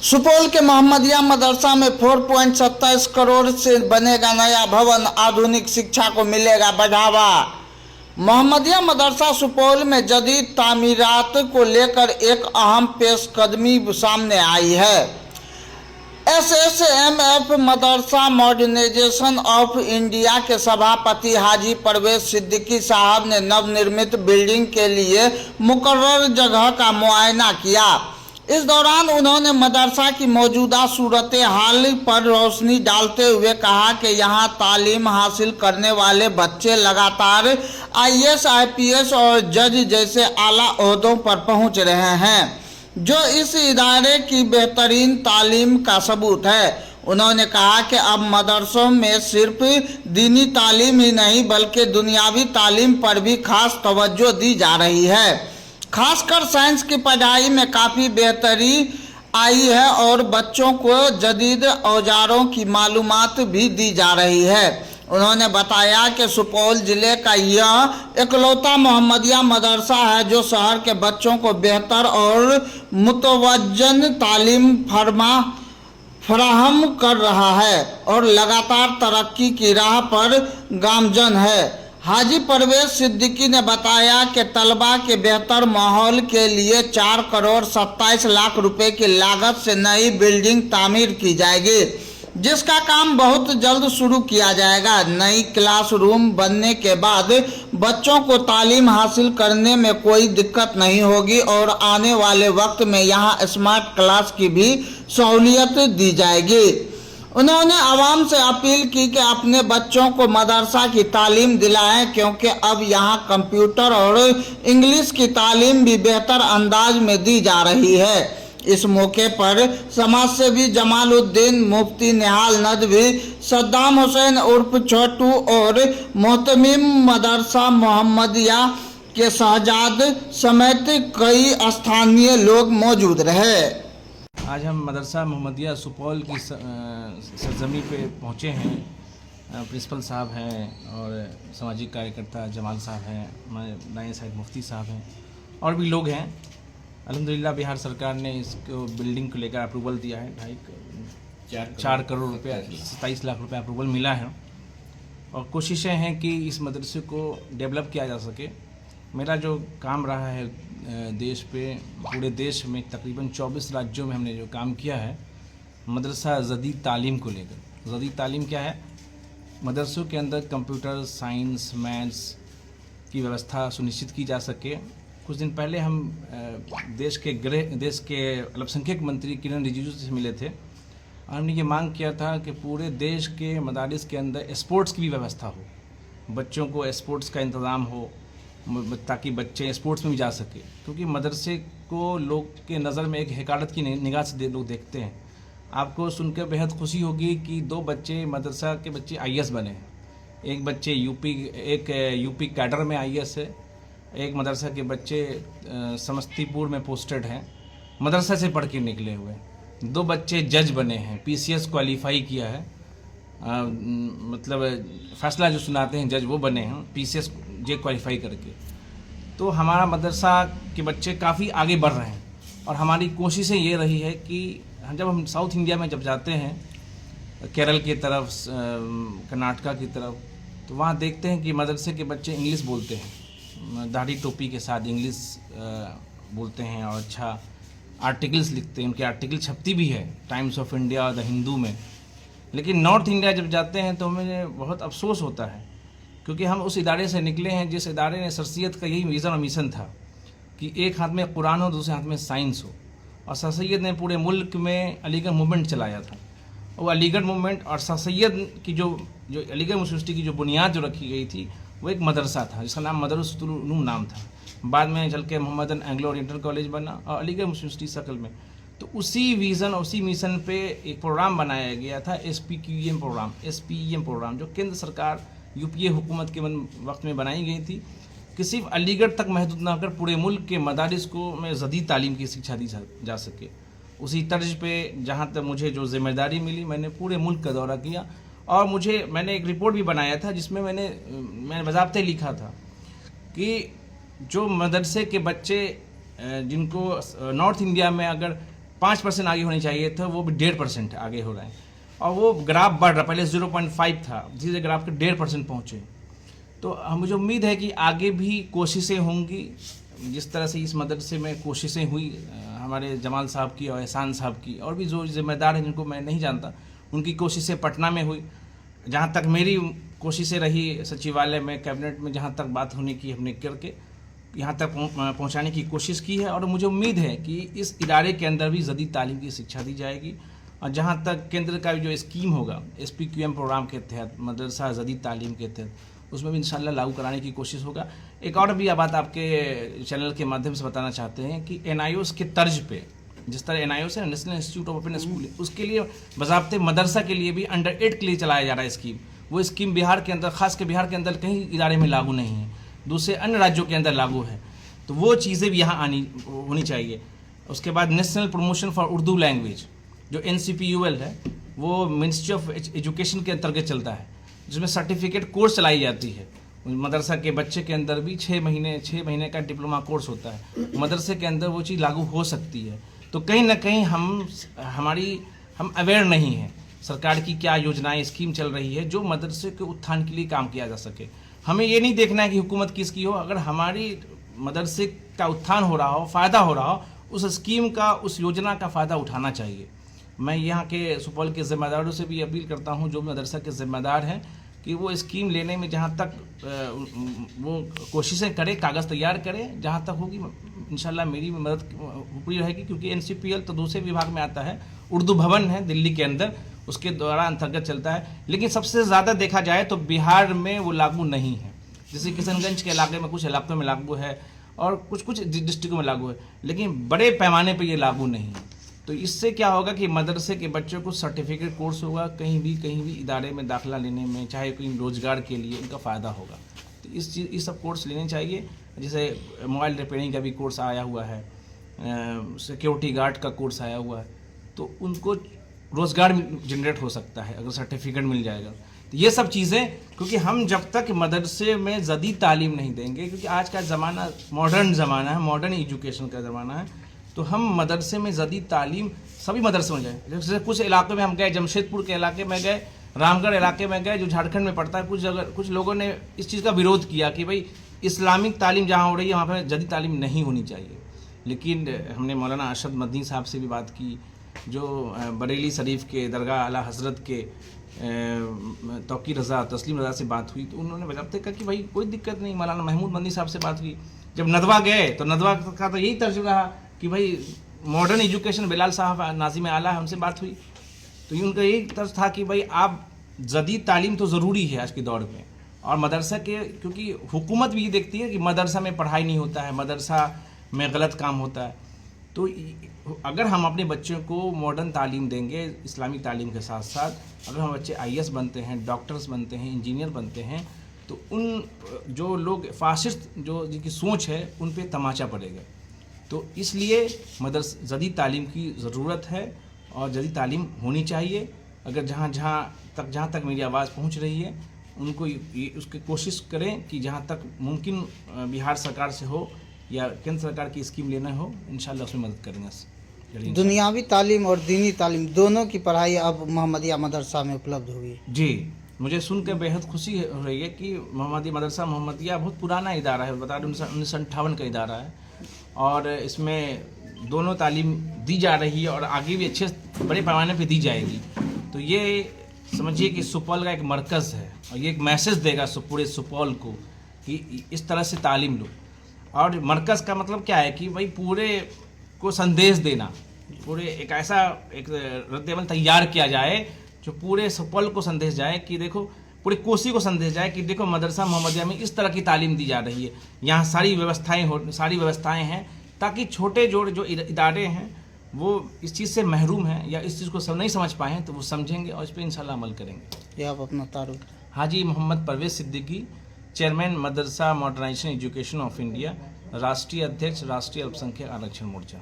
सुपौल के मोहम्मदिया मदरसा में 4.27 करोड़ से बनेगा नया भवन, आधुनिक शिक्षा को मिलेगा बढ़ावा। मोहम्मदिया मदरसा सुपौल में जदीद तामीरात को लेकर एक अहम पेशकदमी सामने आई है। SSMF madrasa modernisation of India के सभापति हाजी परवेज सिद्दीकी साहब ने नवनिर्मित बिल्डिंग के लिए मुकर्रर जगह का मुआयना किया। इस दौरान उन्होंने मदरसा की मौजूदा सूरत हाल पर रोशनी डालते हुए कहा कि यहाँ तालीम हासिल करने वाले बच्चे लगातार IAS, IPS और जज जैसे आला ओहदों पर पहुँच रहे हैं, जो इस इदारे की बेहतरीन तालीम का सबूत है। उन्होंने कहा कि अब मदरसों में सिर्फ दीनी तालीम ही नहीं बल्कि दुनियावी तालीम पर भी खास तवज्जो दी जा रही है। खासकर साइंस की पढ़ाई में काफ़ी बेहतरी आई है और बच्चों को जदीद औजारों की मालूमात भी दी जा रही है। उन्होंने बताया कि सुपौल ज़िले का यह इकलौता मोहम्मदिया मदरसा है जो शहर के बच्चों को बेहतर और मुतवज्जन तालीम फराहम कर रहा है और लगातार तरक्की की राह पर गामजन है। हाजी परवेज सिद्दीकी ने बताया कि तलबा के बेहतर माहौल के लिए 4 करोड़ 27 लाख रुपए की लागत से नई बिल्डिंग तामीर की जाएगी, जिसका काम बहुत जल्द शुरू किया जाएगा। नई क्लासरूम बनने के बाद बच्चों को तालीम हासिल करने में कोई दिक्कत नहीं होगी और आने वाले वक्त में यहाँ स्मार्ट क्लास की भी सहूलियत दी जाएगी। उन्होंने आवाम से अपील की कि अपने बच्चों को मदरसा की तालीम दिलाएं, क्योंकि अब यहाँ कंप्यूटर और इंग्लिश की तालीम भी बेहतर अंदाज में दी जा रही है। इस मौके पर समाज सेवी जमालुद्दीन, मुफ्ती निहाल नदवी, सद्दाम हुसैन उर्फ छोटू और मोहतमीम मदरसा मोहम्मदिया के शहजाद समेत कई स्थानीय लोग मौजूद रहे। आज हम मदरसा मोहम्मदिया सुपौल की सरजमी पे पहुँचे हैं। प्रिंसिपल साहब हैं और सामाजिक कार्यकर्ता जमाल साहब हैं, हमारे दाएं साइड मुफ्ती साहब हैं और भी लोग हैं। अल्हम्दुलिल्लाह बिहार सरकार ने इसको बिल्डिंग को लेकर अप्रूवल दिया है। 4 करोड़ रुपये 27 लाख रुपये अप्रूवल मिला है और कोशिशें हैं कि इस मदरसे को डेवलप किया जा सके। मेरा जो काम रहा है देश पे, पूरे देश में तकरीबन 24 राज्यों में हमने जो काम किया है मदरसा जदीद तालीम को लेकर। जदीद तालीम क्या है? मदरसों के अंदर कंप्यूटर, साइंस, मैथ्स की व्यवस्था सुनिश्चित की जा सके। कुछ दिन पहले हम देश के अल्पसंख्यक मंत्री किरण रिजिजू से मिले थे और हमने ये मांग किया था कि पूरे देश के मदारिस के अंदर स्पोर्ट्स की भी व्यवस्था हो, बच्चों को स्पोर्ट्स का इंतज़ाम हो ताकि बच्चे स्पोर्ट्स में भी जा सके, क्योंकि मदरसे को लोग के नज़र में एक हकारत की निगाह से लोग देखते हैं। आपको सुनकर बेहद खुशी होगी कि 2 बच्चे मदरसा के बच्चे IAS बने हैं। एक बच्चे यूपी कैडर में IAS है, एक मदरसा के बच्चे समस्तीपुर में पोस्टेड हैं, मदरसा से पढ़ के निकले हुए। 2 बच्चे जज बने हैं, PCS क्वालिफाई किया है, मतलब फैसला जो सुनाते हैं जज वो बने हैं, PCS जे क्वालिफाई करके। तो हमारा मदरसा के बच्चे काफ़ी आगे बढ़ रहे हैं और हमारी कोशिशें ये रही है कि जब हम साउथ इंडिया में जब जाते हैं, केरल की तरफ, कर्नाटका की तरफ, तो वहाँ देखते हैं कि मदरसे के बच्चे इंग्लिश बोलते हैं, दाढ़ी टोपी के साथ इंग्लिश बोलते हैं और अच्छा आर्टिकल्स लिखते हैं। उनके आर्टिकल छपती भी है टाइम्स ऑफ इंडिया और द हिंदू में। लेकिन नॉर्थ इंडिया जब जाते हैं तो हमें बहुत अफसोस होता है, क्योंकि हम उस इदारे से निकले हैं जिस इदारे ने सरसियत का यही विज़न और मिशन था कि एक हाथ में कुरान हो, दूसरे हाथ में साइंस हो। और सर सैयद ने पूरे मुल्क में अलीगढ़ मूवमेंट चलाया था। वो अलीगढ़ मूवमेंट और सर सैयद की जो अलीगढ़ यूनिवर्सिटी की जो बुनियाद जो रखी गई थी वो एक मदरसा था जिसका नाम मदरसतुल उलूम नाम था। बाद में चल के मोहम्मदन एंग्लो ओरिएंटल कॉलेज बना और अलीगढ़ यूनिवर्सिटी सर्कल में। तो उसी विज़न और उसी मिशन पे एक प्रोग्राम बनाया गया था, SPQEM प्रोग्राम, जो केंद्र सरकार UPA हुकूमत के वक्त में बनाई गई थी कि सिर्फ अलीगढ़ तक महदूद ना कर पूरे मुल्क के मदारिस को में जदीद तालीम की शिक्षा दी जा सके। उसी तर्ज पे जहाँ तक मुझे जो जिम्मेदारी मिली, मैंने पूरे मुल्क का दौरा किया और मैंने एक रिपोर्ट भी बनाया था जिसमें मैंने बज़ाब्ते लिखा था कि जो मदरसे के बच्चे जिनको नॉर्थ इंडिया में अगर 5% आगे होनी चाहिए था, वो भी 1.5% आगे हो रहा है। और वो ग्राफ बढ़ रहा, पहले 0.5 था, धीरे ग्राफ के 1.5% पहुँचे। तो मुझे उम्मीद है कि आगे भी कोशिशें होंगी, जिस तरह से इस मदरसे में कोशिशें हुई हमारे जमाल साहब की और एहसान साहब की, और भी जो जिम्मेदार हैं जिनको मैं नहीं जानता, उनकी कोशिशें पटना में हुई। जहाँ तक मेरी कोशिशें रही सचिवालय में, कैबिनेट में, जहाँ तक बात होने की हमने करके यहाँ तक पहुँचाने की कोशिश की है। और मुझे उम्मीद है कि इस इदारे के अंदर भी जदीद तालीम की शिक्षा दी जाएगी। और जहाँ तक केंद्र का जो स्कीम होगा SPQM प्रोग्राम के तहत, मदरसा जदीद तालीम के तहत, उसमें भी इंशाल्लाह लागू कराने की कोशिश होगा। एक और भी बात आपके चैनल के माध्यम से बताना चाहते हैं कि NIOS के तर्ज पे, जिस तरह NIOS है, national institute of open school, उसके लिए बज़ाब्ते मदरसा के लिए भी अंडर 8 के लिए चलाया जा रहा है स्कीम। वो स्कीम बिहार के अंदर, खास कर बिहार के अंदर कहीं इदारे में लागू नहीं है, दूसरे अन्य राज्यों के अंदर लागू है। तो वो चीज़ें भी यहाँ होनी चाहिए। उसके बाद national promotion for Urdu language जो NCPUL है, वो मिनिस्ट्री ऑफ एजुकेशन के अंतर्गत चलता है, जिसमें सर्टिफिकेट कोर्स चलाई जाती है। मदरसा के बच्चे के अंदर भी 6 महीने का डिप्लोमा कोर्स होता है। मदरसे के अंदर वो चीज़ लागू हो सकती है। तो कहीं ना कहीं हम अवेयर नहीं हैं सरकार की क्या योजनाएं, स्कीम चल रही है जो मदरसे के उत्थान के लिए काम किया जा सके। हमें ये नहीं देखना है कि हुकूमत किसकी हो, अगर हमारी मदरसे का उत्थान हो रहा हो, फ़ायदा हो रहा हो, उस स्कीम का, उस योजना का फ़ायदा उठाना चाहिए। मैं यहाँ के सुपौल के ज़िम्मेदारों से भी अपील करता हूँ, जो मदरसा के ज़िम्मेदार हैं, कि वो स्कीम लेने में जहाँ तक वो कोशिशें करें, कागज़ तैयार करें, जहाँ तक होगी इंशाल्लाह मेरी मदद पूरी रहेगी। क्योंकि NCPL तो दूसरे विभाग में आता है, उर्दू भवन है दिल्ली के अंदर, उसके द्वारा अंतर्गत चलता है। लेकिन सबसे ज़्यादा देखा जाए तो बिहार में वो लागू नहीं है। जैसे किशनगंज के इलाके में, कुछ इलाकों में लागू है और कुछ डिस्ट्रिक्टों में लागू है, लेकिन बड़े पैमाने पर ये लागू नहीं है। तो इससे क्या होगा कि मदरसे के बच्चों को सर्टिफिकेट कोर्स होगा, कहीं भी इदारे में दाखिला लेने में, चाहे कोई रोज़गार के लिए, उनका फ़ायदा होगा। तो इस सब कोर्स लेने चाहिए। जैसे मोबाइल रिपेयरिंग का भी कोर्स आया हुआ है, सिक्योरिटी गार्ड का कोर्स आया हुआ है, तो उनको रोज़गार जनरेट हो सकता है अगर सर्टिफिकेट मिल जाएगा। तो ये सब चीज़ें, क्योंकि हम जब तक मदरसे में जदीद तालीम नहीं देंगे, क्योंकि आज का ज़माना मॉडर्न ज़माना है, मॉडर्न एजुकेशन का ज़माना है, तो हम मदरसे में जदीद तालीम सभी मदरसे में जाए। जैसे कुछ इलाकों में हम गए, जमशेदपुर के इलाके में गए, रामगढ़ इलाके में गए, जो झारखंड में पड़ता है, कुछ लोगों ने इस चीज़ का विरोध किया कि भाई इस्लामिक तालीम जहाँ हो रही है वहाँ पर जदीद तालीम नहीं होनी चाहिए। लेकिन हमने मौलाना अरशद मदनी साहब से भी बात की, जो बरेली शरीफ के दरगाह आला हज़रत के तौकी रज़ा, तस्लीम रज़ा से बात हुई, तो उन्होंने बजाते कहा कि भाई कोई दिक्कत नहीं। मौलाना महमूद मदनी साहब से बात हुई, जब नदवा गए तो नदवा का तो यही तर्जुमा रहा कि भाई मॉडर्न एजुकेशन, बिलाल साहब नाज़िम आला है, उनसे बात हुई, तो उनका यही तर्ज था कि भाई आप जदीद तालीम तो ज़रूरी है आज के दौर में। और मदरसा के, क्योंकि हुकूमत भी ये देखती है कि मदरसा में पढ़ाई नहीं होता है, मदरसा में गलत काम होता है, तो अगर हम अपने बच्चों को मॉडर्न तालीम देंगे, इस्लामिक तालीम के साथ साथ, अगर हम बच्चे IAS बनते हैं, डॉक्टर्स बनते हैं, इंजीनियर बनते हैं, तो उन जो लोग फासिस्ट जो जिनकी सोच है उन पे तमाचा पड़ेगा। तो इसलिए जदीद तालीम की ज़रूरत है और जदीद तालीम होनी चाहिए। अगर जहाँ तक मेरी आवाज़ पहुँच रही है, उनको उसकी कोशिश करें कि जहाँ तक मुमकिन बिहार सरकार से हो या केंद्र सरकार की स्कीम लेना हो, इंशाल्लाह उसमें मदद करेंगे। दुनियावी तालीम और दीनी तालीम दोनों की पढ़ाई अब मोहम्मदिया मदरसा में उपलब्ध होगी। जी, मुझे सुनकर बेहद खुशी हो रही है कि मोहम्मदिया मदरसा मोहम्मदिया बहुत पुराना इदारा है, बता रहे 1958 का इदारा है, और इसमें दोनों तालीम दी जा रही है और आगे भी अच्छे बड़े पैमाने पे दी जाएगी। तो ये समझिए कि सुपौल का एक मरकज़ है और ये एक मैसेज देगा पूरे सुपौल को कि इस तरह से तालीम लो। और मरकज़ का मतलब क्या है कि भाई पूरे को संदेश देना, पूरे एक ऐसा एक रद्द-ए-अमल तैयार किया जाए जो पूरे सुपौल को संदेश जाए कि देखो, पूरी कोसी को संदेश जाए कि देखो मदरसा मोहम्मदिया में इस तरह की तालीम दी जा रही है, यहाँ सारी व्यवस्थाएं हैं, ताकि छोटे जो इदारे हैं वो इस चीज़ से महरूम हैं या इस चीज़ को नहीं समझ पाए हैं, तो वो समझेंगे और इस पर इंशाल्लाह अमल करेंगे। ये आप अपना तारुफ। हाजी मोहम्मद परवेज़ सिद्दीकी, चेयरमैन मदरसा मॉडर्नाइजेशन एजुकेशन ऑफ इंडिया, राष्ट्रीय अध्यक्ष, राष्ट्रीय अल्पसंख्यक आरक्षण मोर्चा।